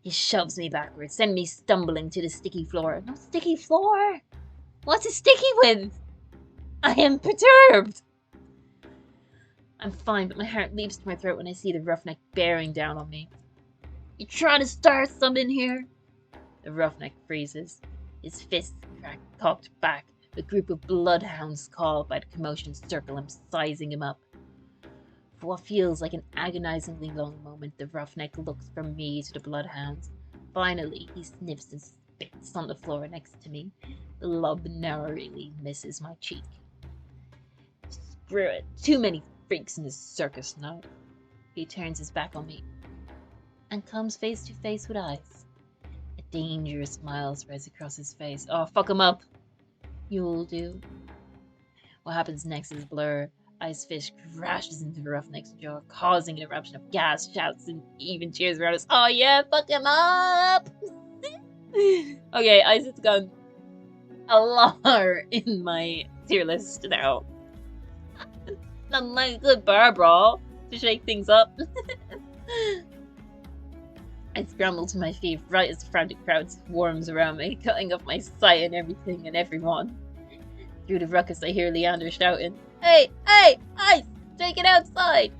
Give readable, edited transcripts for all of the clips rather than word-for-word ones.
He shoves me backwards, sending me stumbling to the sticky floor. No sticky floor! What's it sticky with? I am perturbed! I'm fine, but my heart leaps to my throat when I see the roughneck bearing down on me. You trying to start something here? The roughneck freezes. His fists cocked back. A group of bloodhounds called by the commotion circle him, sizing him up. For what feels like an agonizingly long moment, the roughneck looks from me to the bloodhounds. Finally, he sniffs and spits on the floor next to me. The lob narrowly misses my cheek. Screw it. Too many freaks in this circus now. He turns his back on me and comes face to face with Ice. A dangerous smile spreads across his face. Oh, fuck him up. You'll do. What happens next is a blur. Icefish crashes into the roughneck's jaw, causing an eruption of gas, shouts, and even cheers around us. Oh yeah, fuck him up! Okay, Ice has gone a lot in my tier list now. Not like a good bar brawl to shake things up. I scramble to my feet right as the frantic crowd swarms around me, cutting off my sight and everything and everyone. Through the ruckus I hear Leander shouting, Hey! Hey! Ice! Take it outside!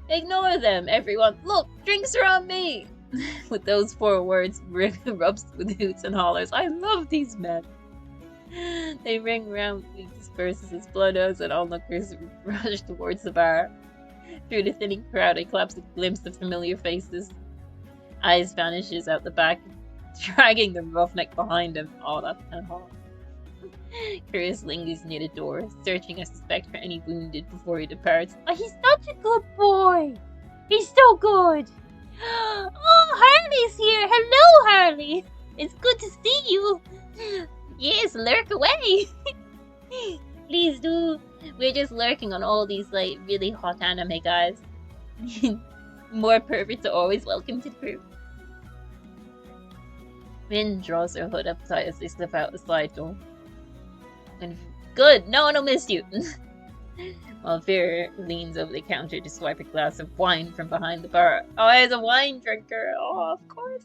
Ignore them, everyone! Look! Drinks are on me! With those 4 words, Rick erupts with hoots and hollers. I love these men! They ring around me, disperses as bloodhounds and onlookers rush towards the bar. Through the thinning crowd, I collapse a glimpse of familiar faces. Ice vanishes out the back, dragging the roughneck behind him. Oh, that's kind of hard. Curious lingers near the door, searching, I suspect, for any wounded before he departs. Oh, he's such a good boy! He's so good! Oh, Harley's here! Hello, Harley! It's good to see you! Yes, lurk away! Please do! We're just lurking on all these, like, really hot anime guys. More perverts are always welcome to the group. Min draws her hood up tight as they slip out the side door. Good, no one will miss you. While Vera leans over the counter to swipe a glass of wine from behind the bar. Oh, he's a wine drinker. Oh, of course.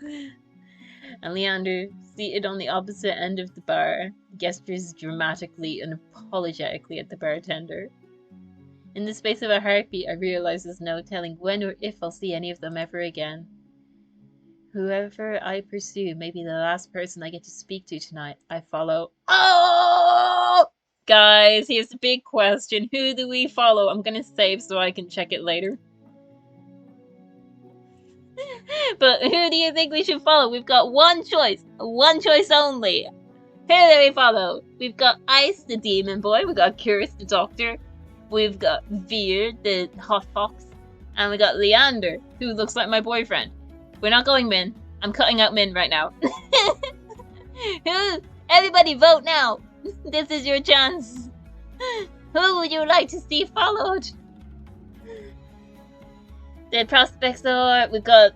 And Leander, seated on the opposite end of the bar, gestures dramatically and apologetically at the bartender. In the space of a heartbeat, I realize there's no telling when or if I'll see any of them ever again. Whoever I pursue may be the last person I get to speak to tonight. I follow. Oh! Guys, here's the big question. Who do we follow? I'm gonna save so I can check it later. But who do you think we should follow? We've got one choice only. Who do we follow? We've got Ice, the demon boy. We've got Curious, the doctor. We've got Veer, the hot fox. And we got Leander, who looks like my boyfriend. We're not going Min. I'm cutting out Min right now. Everybody vote now. This is your chance. Who would you like to see followed? The prospects are, we've got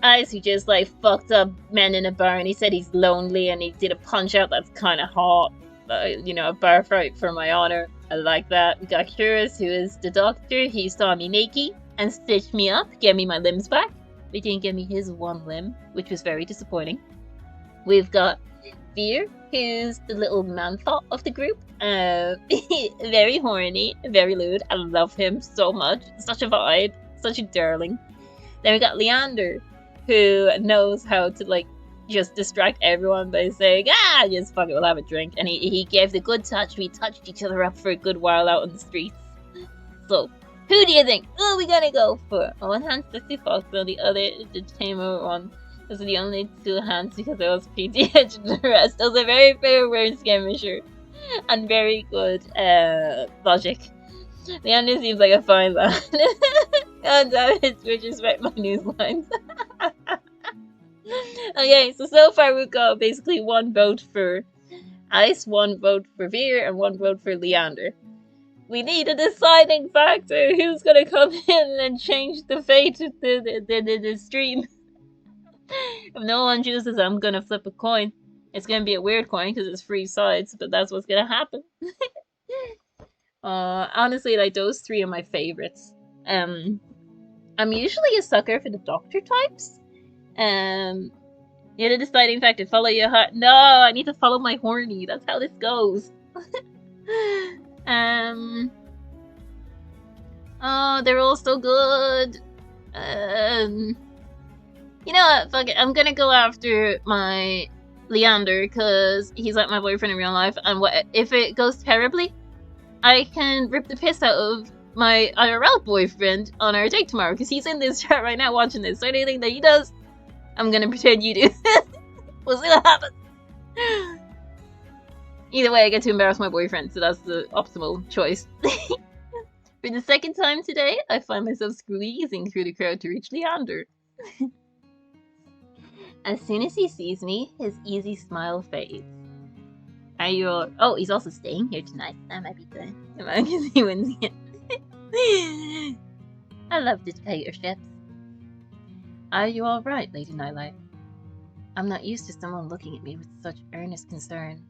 Ice, who just like fucked up men in a bar and he said he's lonely and he did a punch out that's kind of hot. You know, a bar fight for my honor. I like that. We got Curious, who is the doctor. He saw me naked and stitched me up, gave me my limbs back. He didn't give me his one limb, which was very disappointing. We've got Veer, who's the little man thought of the group. Very horny, very lewd. I love him so much. Such a vibe, such a darling. Then we got Leander, who knows how to like just distract everyone by saying, just fuck it, we'll have a drink. And he gave the good touch. We touched each other up for a good while out on the streets. So, who do you think? Who are we gonna go for? On one hand, Sissy Fox, on the other, the tamer one. Those are the only 2 hands because I was PTH and the rest. Those are very fair word skirmisher. And very good logic. Leander seems like a fine lad. God damn it, Twitch just read my news lines. Okay, so far we've got basically 1 vote for Ice, 1 vote for Veer, and 1 vote for Leander. We need a deciding factor. Who's gonna come in and change the fate of the stream? If no one chooses, I'm gonna flip a coin. It's gonna be a weird coin because it's 3 sides, but that's what's gonna happen. Honestly, like, those 3 are my favorites. I'm usually a sucker for the doctor types. You're the deciding factor. Follow your heart. No, I need to follow my horny. That's how this goes. Oh, they're all so good. You know what? Fuck it. I'm gonna go after my Leander because he's like my boyfriend in real life. And what if it goes terribly? I can rip the piss out of my IRL boyfriend on our date tomorrow because he's in this chat right now watching this. So anything that he does, I'm gonna pretend you do. We'll see what happens. Either way, I get to embarrass my boyfriend, so that's the optimal choice. For the second time today, I find myself squeezing through the crowd to reach Leander. As soon as he sees me, his easy smile fades. Are you all... Oh, he's also staying here tonight. That might be good. Because he wins again. I love dictatorships. Are you alright, LadyNightLight? I'm not used to someone looking at me with such earnest concern.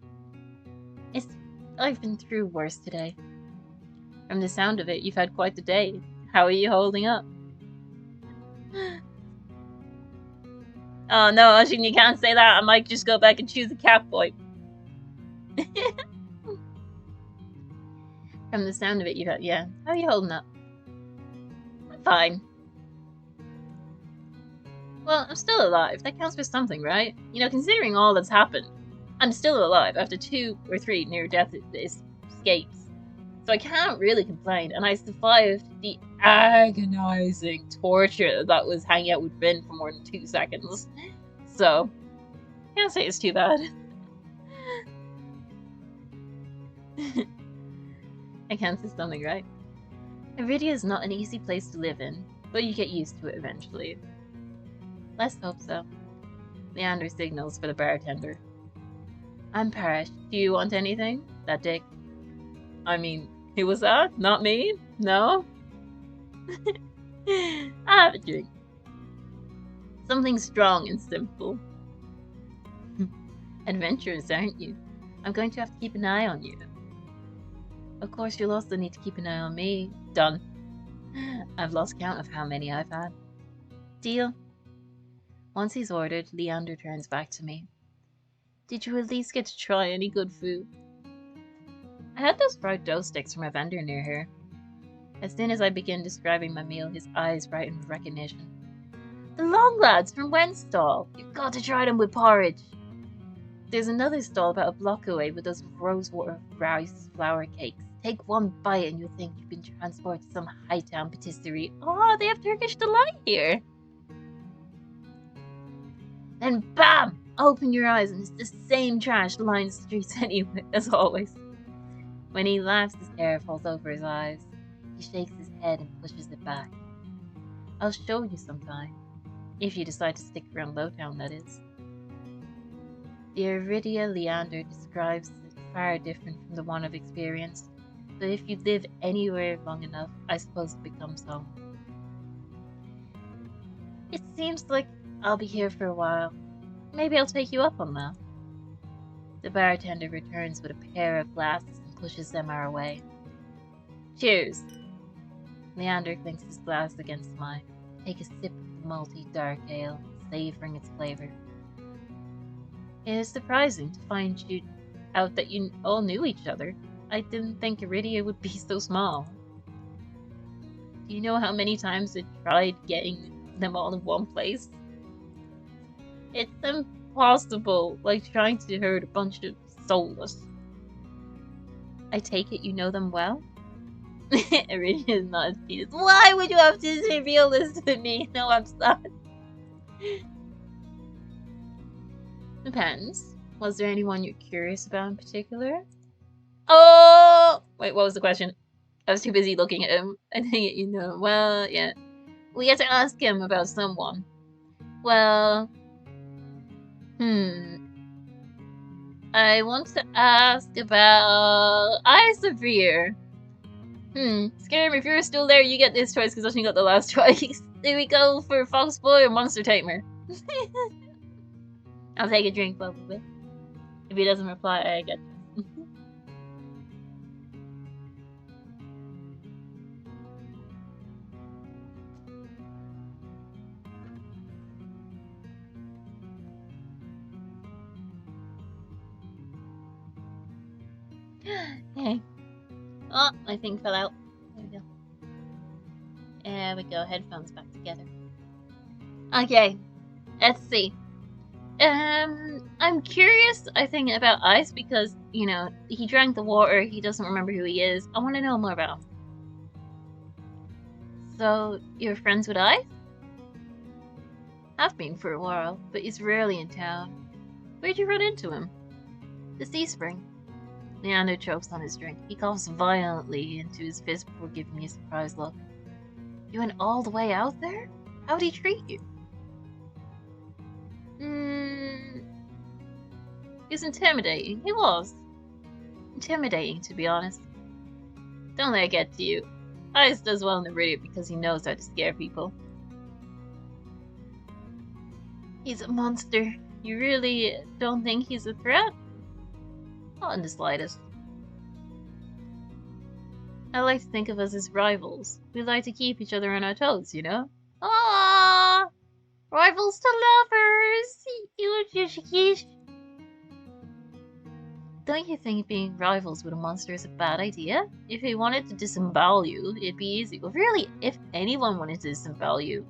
I've been through worse today. From the sound of it, you've had quite the day. How are you holding up? Oh no, Ocean, you can't say that. I might just go back and choose a cat boy. From the sound of it, you've had... Yeah. How are you holding up? I'm fine. Well, I'm still alive. That counts for something, right? You know, considering all that's happened, I'm still alive after 2 or 3 near-death escapes. So I can't really complain, and I survived the agonizing torture that was hanging out with Rin for more than 2 seconds. So, can't say it's too bad. I can't say something, right? Iridia is not an easy place to live in, but you get used to it eventually. Let's hope so. Leander signals for the bartender. I'm Parish. Do you want anything? That dick. I mean, who was that? Not me? No? I have a drink. Something strong and simple. Adventurous, aren't you? I'm going to have to keep an eye on you. Of course, you'll also need to keep an eye on me. Done. I've lost count of how many I've had. Deal? Once he's ordered, Leander turns back to me. Did you at least get to try any good food? I had those fried dough sticks from a vendor near here. As soon as I begin describing my meal, his eyes brighten with recognition. The long lads from Wen's stall. You've got to try them with porridge. There's another stall about a block away with those rosewater rice flour cakes. Take one bite and you'll think you've been transported to some Hightown patisserie. Oh, they have Turkish delight here. Then bam! Open your eyes and it's the same trash lined streets anyway, as always. When he laughs, his hair falls over his eyes. He shakes his head and pushes it back. I'll show you sometime. If you decide to stick around Lowtown, that is. The Iridia Leander describes is far different from the one I've experienced, but if you live anywhere long enough, I suppose it becomes home. It seems like I'll be here for a while. Maybe I'll take you up on that. The bartender returns with a pair of glasses and pushes them our way. Cheers! Leander clinks his glass against mine. Take a sip of the malty dark ale, savouring its flavour. It is surprising to find out that you all knew each other. I didn't think Iridia would be so small. Do you know how many times I tried getting them all in one place? It's impossible, like trying to herd a bunch of soulless. I take it you know them well? Iridia is not as penis. Why would you have to reveal this to me? No, I'm sorry. Depends. Was there anyone you're curious about in particular? Oh! Wait, what was the question? I was too busy looking at him. I think you know. Well, yeah. We had to ask him about someone. Well... I want to ask about... Isavir. Scary, if you're still there, you get this choice because Ocean got the last choice. Do we go for Fox Boy or Monster Tamer? I'll take a drink, probably. If he doesn't reply, I get Okay. Oh, my thing fell out. There we go. There we go. Headphones back together. Okay. Let's see. I'm curious, I think, about Ice because, you know, he drank the water, he doesn't remember who he is. I want to know more about him. So, you're friends with Ice? I've been for a while, but he's rarely in town. Where'd you run into him? The Sea Spring. Leander chokes on his drink. He coughs violently into his fist before giving me a surprised look. You went all the way out there? How'd he treat you? He's intimidating. He was. Intimidating, to be honest. Don't let it get to you. Ice does well in the radio because he knows how to scare people. He's a monster. You really don't think he's a threat? Not in the slightest. I like to think of us as rivals. We like to keep each other on our toes, you know? Aww! Rivals to lovers! Don't you think being rivals with a monster is a bad idea? If he wanted to disembowel you, it'd be easy. Well, really, if anyone wanted to disembowel you,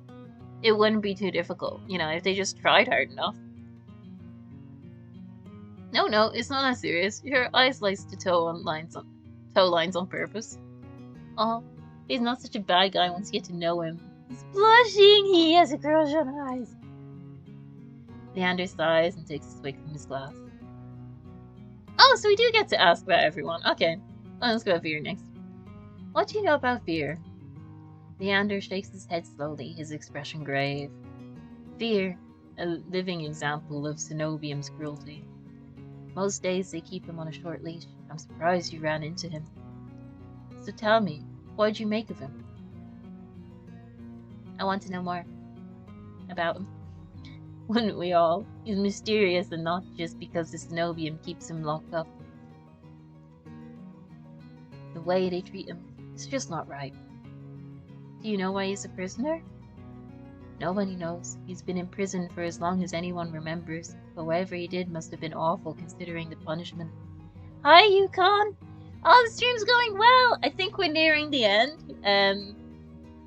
it wouldn't be too difficult. You know, if they just tried hard enough. No, it's not that serious. Your Ice likes to toe lines on purpose. Oh, he's not such a bad guy once you get to know him. He's blushing. He has a crush on Ice. Leander sighs and takes a swig from his glass. Oh, so we do get to ask about everyone. Okay, let's go with Veer next. What do you know about Veer? Leander shakes his head slowly, his expression grave. Veer, a living example of Cenobium's cruelty. Most days they keep him on a short leash. I'm surprised you ran into him. So tell me, what'd you make of him? I want to know more about him. Wouldn't we all? He's mysterious and not just because the Cenobium keeps him locked up. The way they treat him is just not right. Do you know why he's a prisoner? Nobody knows. He's been in prison for as long as anyone remembers, but whatever he did must have been awful considering the punishment. Hi, Yukon! Oh, the stream's going well! I think we're nearing the end.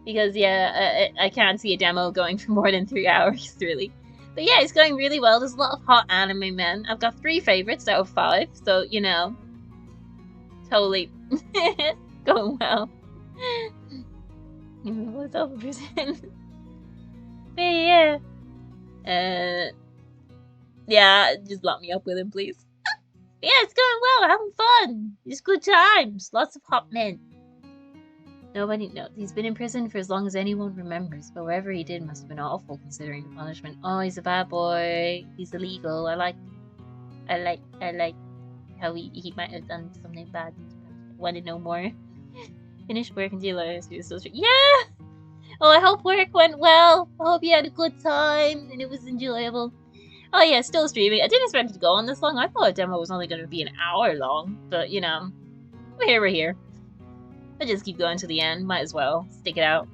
Because, yeah, I can't see a demo going for more than 3 hours, really. But yeah, it's going really well. There's a lot of hot anime men. I've got 3 favorites out of 5, so, you know, totally going well. What's up, person? But yeah. Yeah, just lock me up with him, please. Yeah, it's going well. Having fun. It's good times. Lots of hot men. Nobody knows. He's been in prison for as long as anyone remembers, but whatever he did must have been awful considering the punishment. Oh, he's a bad boy. He's illegal. I like how he might have done something bad. I want to know more. Finished work and realized he was so straight. Yeah! Oh, I hope work went well. I hope you had a good time and it was enjoyable. Oh yeah, still streaming. I didn't expect it to go on this long. I thought a demo was only going to be an hour long, but you know, we're here. I just keep going to the end. Might as well stick it out.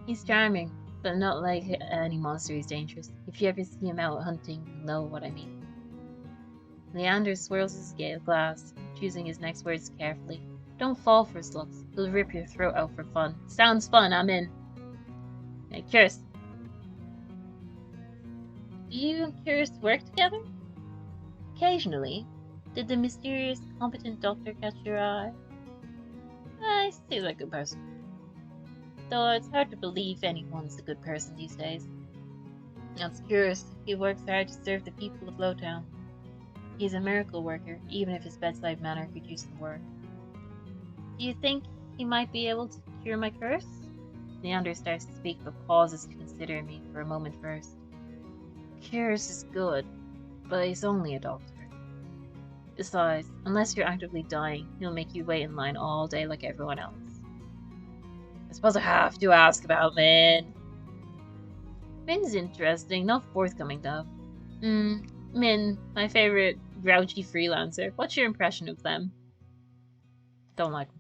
He's charming, but not like any monster. He's dangerous. If you ever see him out hunting, you'll know what I mean. Leander swirls his glass, choosing his next words carefully. Don't fall for his looks. He'll rip your throat out for fun. Sounds fun. I'm in. Hey, Curious. Do you and Curious work together? Occasionally. Did the mysterious, competent doctor catch your eye? He seems like a good person. Though it's hard to believe anyone's a good person these days. That's Curious. He works hard to serve the people of Lowtown. He's a miracle worker, even if his bedside manner could use some work. Do you think he might be able to cure my curse? Leander starts to speak, but pauses to consider me for a moment first. Curious is good, but he's only a doctor. Besides, unless you're actively dying, he'll make you wait in line all day like everyone else. I suppose I have to ask about Min. Min's interesting, not forthcoming though. Min, my favorite grouchy freelancer. What's your impression of them? Don't like them.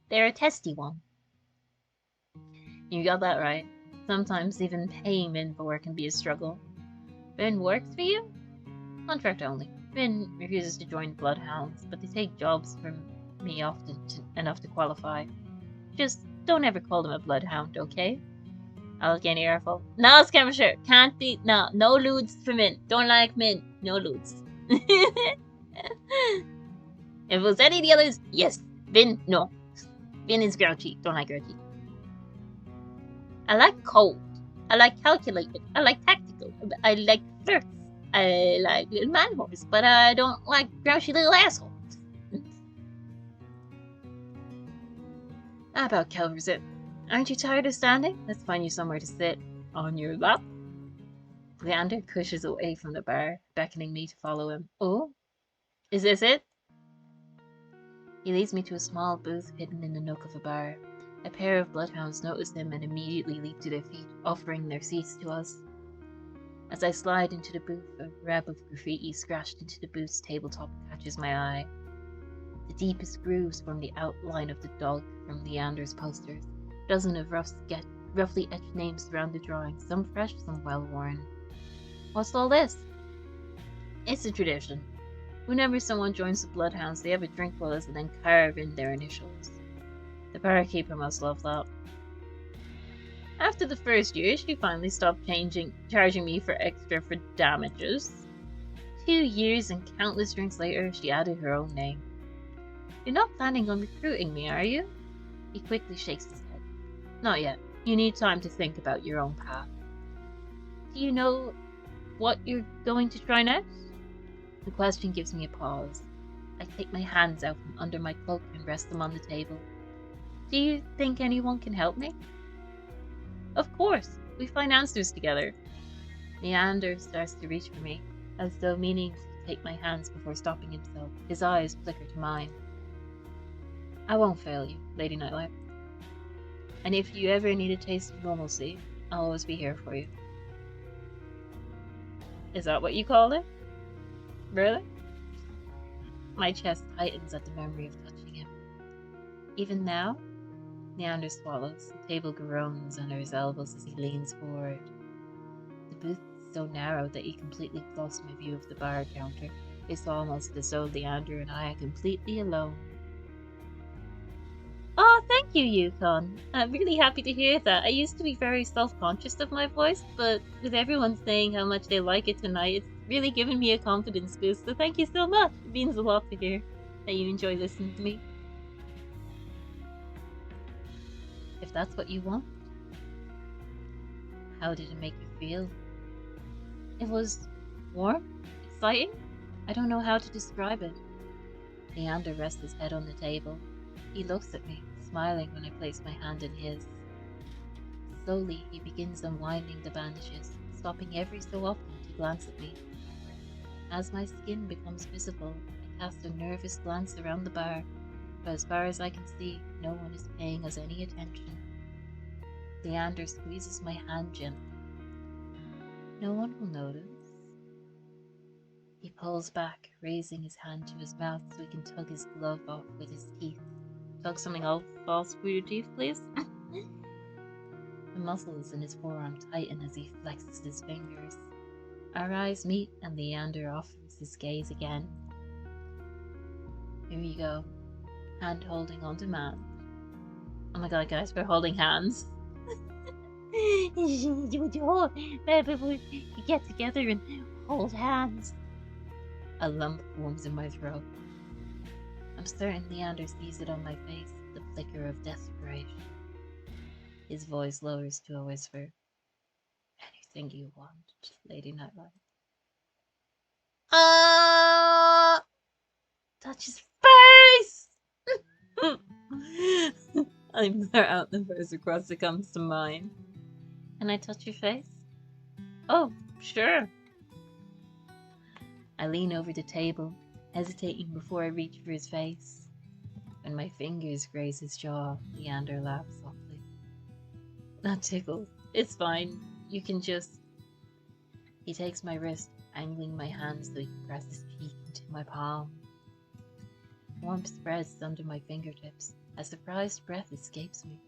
They're a testy one. You got that right. Sometimes even paying Min for work can be a struggle. Min works for you? Contract only. Finn refuses to join Bloodhounds, but they take jobs from me often enough to qualify. Just don't ever call them a Bloodhound, okay? Allegheny Airful. No, Skirmisher. Can't be. No lewds for Mint. Don't like Mint. No lewds. If it was any of the others, yes. Vin, no. Vin is grouchy. Don't like grouchy. I like cold. I like calculated. I like tactical. I like flirts. I like little man horse, but I don't like grouchy little assholes. How about covers it? Aren't you tired of standing? Let's find you somewhere to sit. On your lap. Leander pushes away from the bar, beckoning me to follow him. Oh? Is this it? He leads me to a small booth hidden in the nook of a bar. A pair of bloodhounds notice him and immediately leap to their feet, offering their seats to us. As I slide into the booth, a web of graffiti scratched into the booth's tabletop catches my eye. The deepest grooves form the outline of the dog from Leander's posters. A dozen of roughly etched names surround the drawing, some fresh, some well-worn. What's all this? It's a tradition. Whenever someone joins the Bloodhounds, they have a drink with us and then carve in their initials. The barkeeper must love that. After the first year, she finally stopped charging me for extra for damages. 2 years and countless drinks later, she added her own name. You're not planning on recruiting me, are you? He quickly shakes his head. Not yet. You need time to think about your own path. Do you know what you're going to try next? The question gives me a pause. I take my hands out from under my cloak and rest them on the table. Do you think anyone can help me? Of course. We find answers together. Leander starts to reach for me, as though meaning to take my hands before stopping himself. His eyes flicker to mine. I won't fail you, LadyNightLight. And if you ever need a taste of normalcy, I'll always be here for you. Is that what you call it? Really? My chest tightens at the memory of touching him. Even now? Leander swallows, the table groans under his elbows as he leans forward. The booth is so narrow that he completely blocks my view of the bar counter. It's almost as though Leander and I are completely alone. Oh, thank you, Yukon. I'm really happy to hear that. I used to be very self-conscious of my voice, but with everyone saying how much they like it tonight, it's really given me a confidence boost, so thank you so much. It means a lot to hear that you enjoy listening to me. If that's what you want. How did it make you feel? It was warm, exciting. I don't know how to describe it. Leander rests his head on the table. He looks at me, smiling when I place my hand in his. Slowly, he begins unwinding the bandages, stopping every so often to glance at me. As my skin becomes visible, I cast a nervous glance around the bar, but as far as I can see, no one is paying us any attention. Leander squeezes my hand gently. No one will notice. He pulls back, raising his hand to his mouth so he can tug his glove off with his teeth. Tug something off with your teeth, please? The muscles in his forearm tighten as he flexes his fingers. Our eyes meet and Leander offers his gaze again. Here you go. Hand holding on demand. Oh my god, guys, we're holding hands. We get together and hold hands. A lump forms in my throat. I'm certain Leander sees it on my face, the flicker of desperation. His voice lowers to a whisper. Anything you want, LadyNightLight. Touch his face! I blurt out the first request that comes to mind. Can I touch your face? Oh, sure. I lean over the table, hesitating before I reach for his face. When my fingers graze his jaw, Leander laughs softly. That tickles. It's fine. You can just... He takes my wrist, angling my hand so he can press his cheek into my palm. Warmth spreads under my fingertips. A surprised breath escapes me.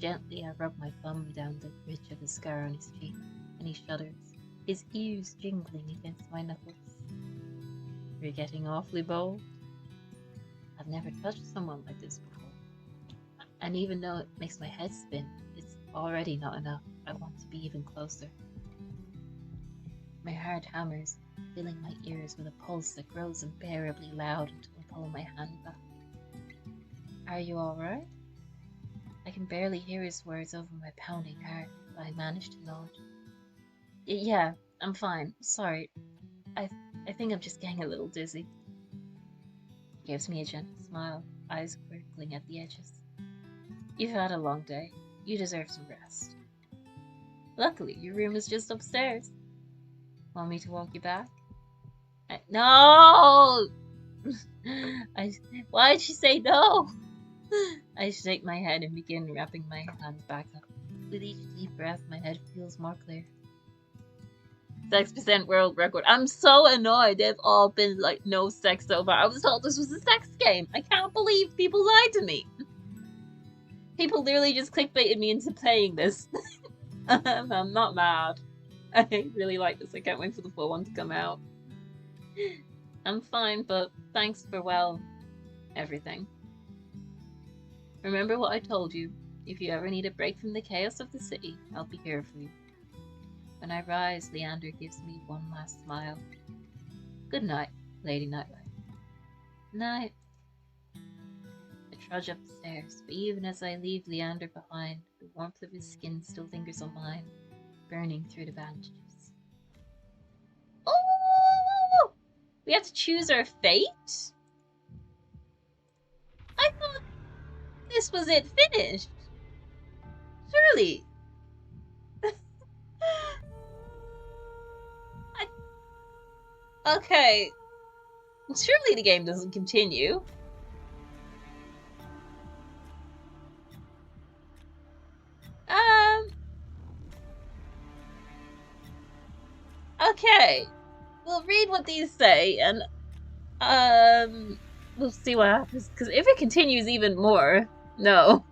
Gently, I rub my thumb down the ridge of the scar on his cheek, and he shudders, his ears jingling against my knuckles. You're getting awfully bold. I've never touched someone like this before. And even though it makes my head spin, it's already not enough. I want to be even closer. My heart hammers, filling my ears with a pulse that grows unbearably loud until I pull my hand back. Are you alright? I can barely hear his words over my pounding heart, but I manage to nod. Yeah, I'm fine. Sorry. I think I'm just getting a little dizzy. He gives me a gentle smile, eyes crinkling at the edges. You've had a long day. You deserve some rest. Luckily, your room is just upstairs. Want me to walk you back? No! Why'd she say no? I shake my head and begin wrapping my hands back up. With each deep breath, my head feels more clear. 6% world record. I'm so annoyed. They've all been like, no sex so far. I was told this was a sex game. I can't believe people lied to me. People literally just clickbaited me into playing this. I'm not mad. I really like this. I can't wait for the full one to come out. I'm fine, but thanks for, well, everything. Remember what I told you. If you ever need a break from the chaos of the city, I'll be here for you. When I rise, Leander gives me one last smile. Good night, LadyNightLight. Night. I trudge up the stairs, but even as I leave Leander behind, the warmth of his skin still lingers on mine, burning through the bandages. Oh! We have to choose our fate? I thought this was it finished. Surely. Okay. Surely the game doesn't continue. Okay. We'll read what these say, and we'll see what happens. Because if it continues even more, no.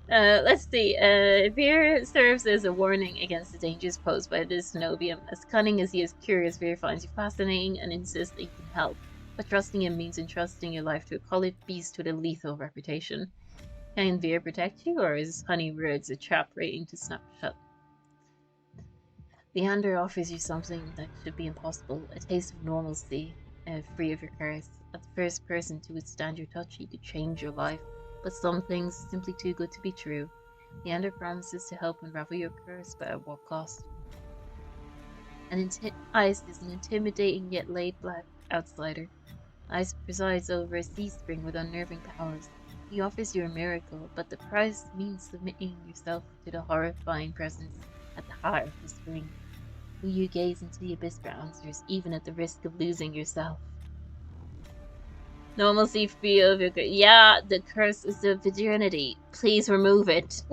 Let's see. Veer serves as a warning against the dangers posed by this Cenobium. As cunning as he is curious, Veer finds you fascinating and insists that you can help. But trusting him means entrusting your life to a college beast with a lethal reputation. Can Veer protect you, or is Honey Words a trap waiting to snap shut? Leander offers you something that should be impossible, a taste of normalcy, free of your curse. As the first person to withstand your touch, he could change your life. But some things are simply too good to be true. Leander promises to help unravel your curse, but at what cost? Ice is an intimidating yet laid-back outsider. Ice presides over a sea spring with unnerving powers. He offers you a miracle, but the price means submitting yourself to the horrifying presence at the heart of the spring. Will you gaze into the abyss for answers, even at the risk of losing yourself? Normalcy, free of your... Yeah, the curse is the virginity. Please remove it.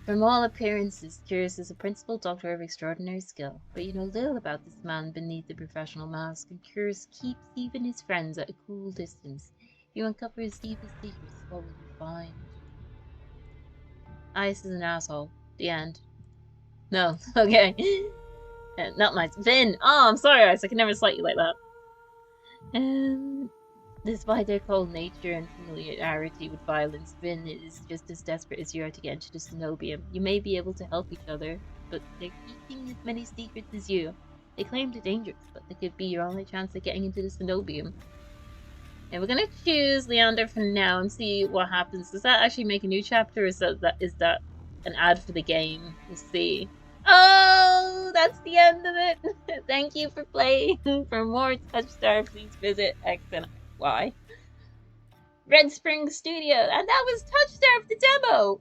From all appearances, Curious is a principal doctor of extraordinary skill, but you know little about this man beneath the professional mask, and Curious keeps even his friends at a cool distance. If you uncover his deepest secrets, what will you find? Ice is an asshole. The end. No, okay. Not my... Vin! Oh, I'm sorry, Ice. I can never slight you like that. Despite their cold nature and familiarity with violence, Vin is just as desperate as you are to get into the Cenobium. You may be able to help each other, but they're keeping as many secrets as you. They claim they're dangerous, but they could be your only chance at getting into the Cenobium. And we're gonna choose Leander for now and see what happens. Does that actually make a new chapter, or is that an ad for the game? We'll see. Oh, that's the end of it. Thank you for playing. For more TouchStarved, please visit X and Y. Red Spring Studio, and that was TouchStarved the demo.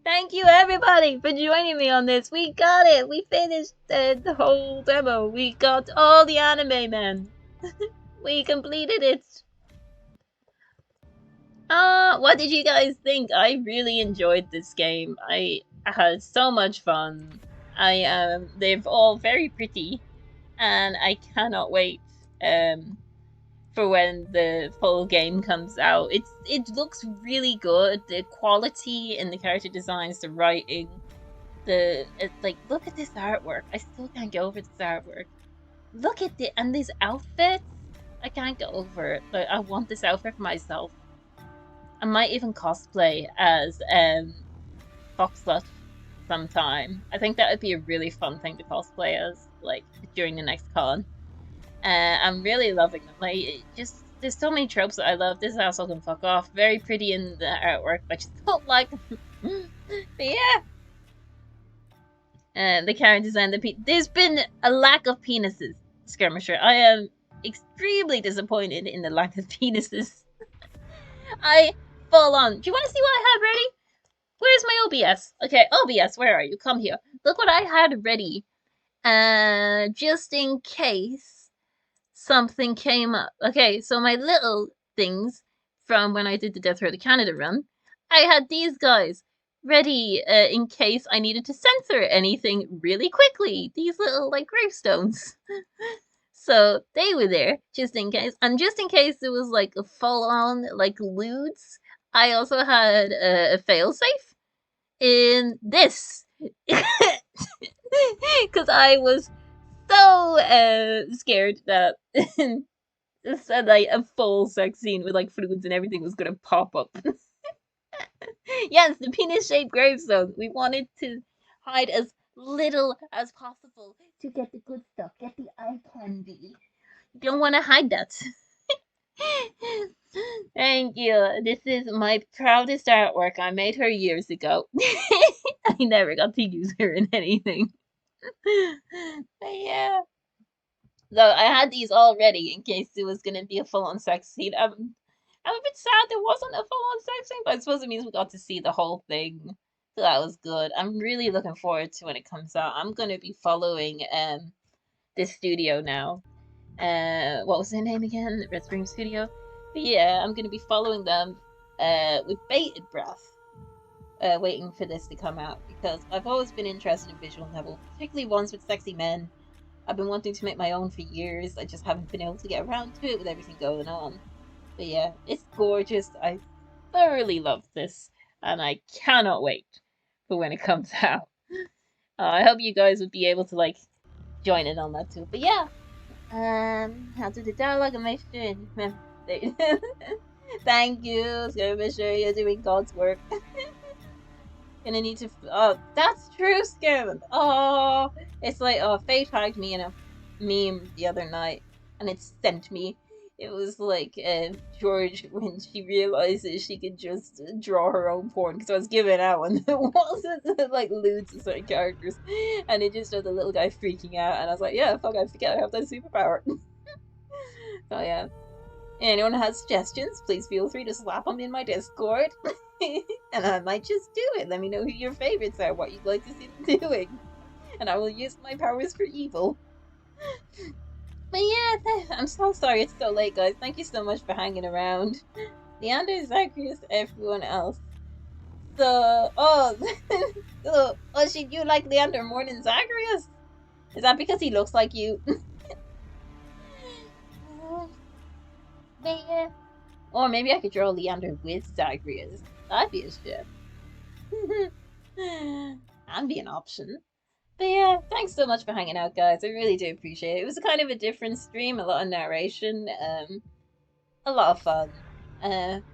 Thank you everybody for joining me on this. We got it. We finished the whole demo. We got all the anime men. We completed it. What did you guys think? I really enjoyed this game. I had so much fun. They're all very pretty, and I cannot wait for when the full game comes out. It looks really good. The quality in the character designs, the writing, look at this artwork. I still can't get over this artwork. look at it and these outfits. I can't get over it. Like, I want this outfit for myself. I might even cosplay as Foxlut sometime. I think that would be a really fun thing to cosplay as, like, during the next con. I'm really loving them. Like, just there's so many tropes that I love. This asshole can fuck off. Very pretty in the artwork, but I just don't like them. But yeah. The character design, there's been a lack of penises, Skirmisher. I am extremely disappointed in the lack of penises. I fall on. Do you want to see what I had ready? Where's my OBS? Okay, OBS, where are you? Come here. Look what I had ready. Just in case something came up. Okay, so my little things from when I did the Death Row to Canada run, I had these guys ready in case I needed to censor anything really quickly. These little, like, gravestones. So they were there, just in case. And just in case there was, like, a full-on, like, lewds, I also had a failsafe in this. Because I was so scared that said like a full sex scene with like fluids and everything was gonna pop up. Yes, the penis-shaped gravestone. We wanted to hide as little as possible to get the good stuff, get the eye candy. You don't want to hide that. Thank you. This is my proudest artwork. I made her years ago. I never got to use her in anything. But yeah. So I had these all ready in case there was gonna be a full-on sex scene. I'm a bit sad there wasn't a full-on sex scene, but I suppose it means we got to see the whole thing. So that was good. I'm really looking forward to when it comes out. I'm gonna be following this studio now. What was their name again? Red Spring Studio. But yeah, I'm gonna be following them with bated breath. Waiting for this to come out because I've always been interested in visual novel, particularly ones with sexy men. I've been wanting to make my own for years. I just haven't been able to get around to it with everything going on. But yeah, it's gorgeous. I thoroughly love this, and I cannot wait for when it comes out. I hope you guys would be able to like join in on that too. But yeah, I'll do the dialogue and make sure. Thank you, Skirmisher. You're doing God's work. Gonna need to. Oh, that's true, Scammon. Oh, it's like, oh, Faye tagged me in a meme the other night, and it sent me. It was like George when she realizes she could just draw her own porn because I was giving out and it wasn't like lewd to certain characters, and it just showed the little guy freaking out, and I was like, yeah, fuck, I forget I have that superpower. So yeah. Anyone has suggestions, please feel free to slap them in my Discord. And I might just do it. Let me know who your favorites are, what you'd like to see them doing. And I will use my powers for evil. But yeah, I'm so sorry it's so late, guys. Thank you so much for hanging around. Leander, Zacharias, everyone else. So, should you like Leander more than Zacharias? Is that because he looks like you? But yeah. Or maybe I could draw Leander with Zacharias. That'd be a shit. That'd be an option. But yeah, thanks so much for hanging out, guys. I really do appreciate it. It was kind of a different stream, a lot of narration, a lot of fun.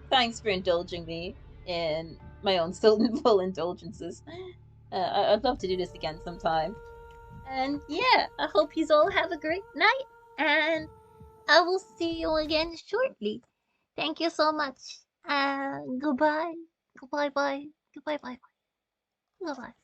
Thanks for indulging me in my own full indulgences. I'd love to do this again sometime. And yeah, I hope you all have a great night, and I will see you again shortly. Thank you so much. Goodbye. Goodbye, bye. Goodbye, bye. Goodbye.